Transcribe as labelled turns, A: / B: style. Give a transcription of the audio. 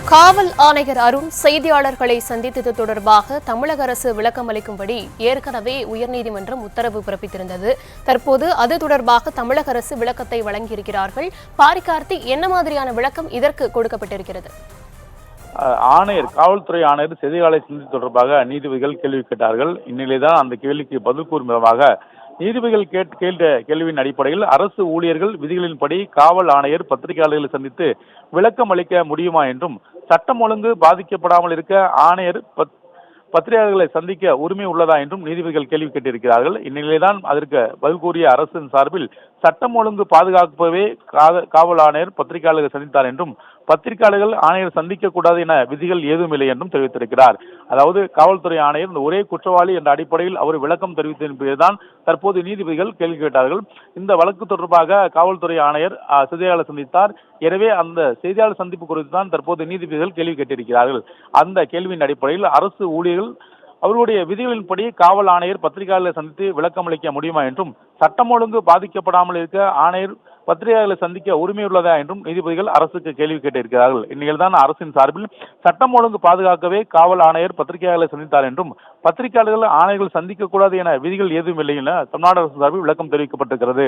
A: காவல் ஆணையர் அருண் செய்தியாளர்களை சந்தித்தது தொடர்பாக தமிழக அரசு விளக்கம் அளிக்கும்படி ஏற்கனவே உயர்நீதிமன்றம் உத்தரவு பிறப்பித்திருந்தது. தற்போது அது தொடர்பாக தமிழக அரசு விளக்கத்தை வழங்கியிருக்கிறார்கள். பாரிகார்த்தி, என்ன மாதிரியான விளக்கம் இதற்கு கொடுக்கப்பட்டிருக்கிறது?
B: காவல்துறை ஆணையர் செய்தியாளரை சந்தித்தது தொடர்பாக நீதிபதிகள் கேள்வி கேட்டார்கள். இந்நிலைதான் அந்த கேள்விக்கு பதில் கூறும் விதமாக நீதிபதிகள் கேட்ட கேள்வியின் அடிப்படையில் அரசு ஊழியர்கள் விதிகளின்படி காவல் ஆணையர் பத்திரிகையாளர்களை சந்தித்து விளக்கம் அளிக்க முடியுமா என்றும், சட்டம் ஒழுங்கு பாதிக்கப்படாமல் இருக்க ஆணையர் பத்திரிகையாளர்களை சந்திக்க உரிமை உள்ளதா என்றும் நீதிபதிகள் கேள்வி கேட்டிருக்கிறார்கள். இந்நிலையில்தான் அதற்கு பதில் கூறிய அரசின் சார்பில் சட்டம் ஒழுங்கு பாதுகாக்கவே காவல் ஆணையர் பத்திரிகையாளர்களை சந்தித்தார் என்றும், பத்திரிகையாளர்கள் ஆணையர் சந்திக்க கூடாது என விதிகள் ஏதும் இல்லை என்றும் தெரிவித்திருக்கிறார். அதாவது காவல்துறை ஆணையர் இந்த ஒரே குற்றவாளி என்ற அடிப்படையில் அவர் விளக்கம் தெரிவித்ததன் பிறகுதான் தற்போது நீதிபதிகள் கேள்வி கேட்டார்கள். இந்த வழக்கு தொடர்பாக காவல்துறை ஆணையர் செய்தியாளர் சந்தித்தார். எனவே அந்த செய்தியாளர் சந்திப்பு குறித்து தான் தற்போது நீதிபதிகள் கேள்வி கேட்டிருக்கிறார்கள். அந்த கேள்வியின் அடிப்படையில் அரசு ஊழியர்கள் அவருடைய விதிகளின்படி காவல் ஆணையர் பத்திரிகையாளர்களை சந்தித்து விளக்கம் அளிக்க முடியுமா என்றும், சட்டம் ஒழுங்கு பாதிக்கப்படாமல் இருக்க ஆணையர் பத்திரிகையாளர்களை சந்திக்க உரிமை உள்ளதா என்றும் நீதிபதிகள் அரசுக்கு கேள்வி கேட்டிருக்கிறார்கள். இந்நிலையில்தான் அரசின் சார்பில் சட்டம் ஒழுங்கு பாதுகாக்கவே காவல் ஆணையர் பத்திரிகையாளர்களை சந்தித்தார் என்றும், பத்திரிகையாளர்கள் ஆணையர்கள் சந்திக்க கூடாது என விதிகள் ஏதும் இல்லை என தமிழ்நாடு அரசு சார்பில் விளக்கம் தெரிவிக்கப்பட்டிருக்கிறது.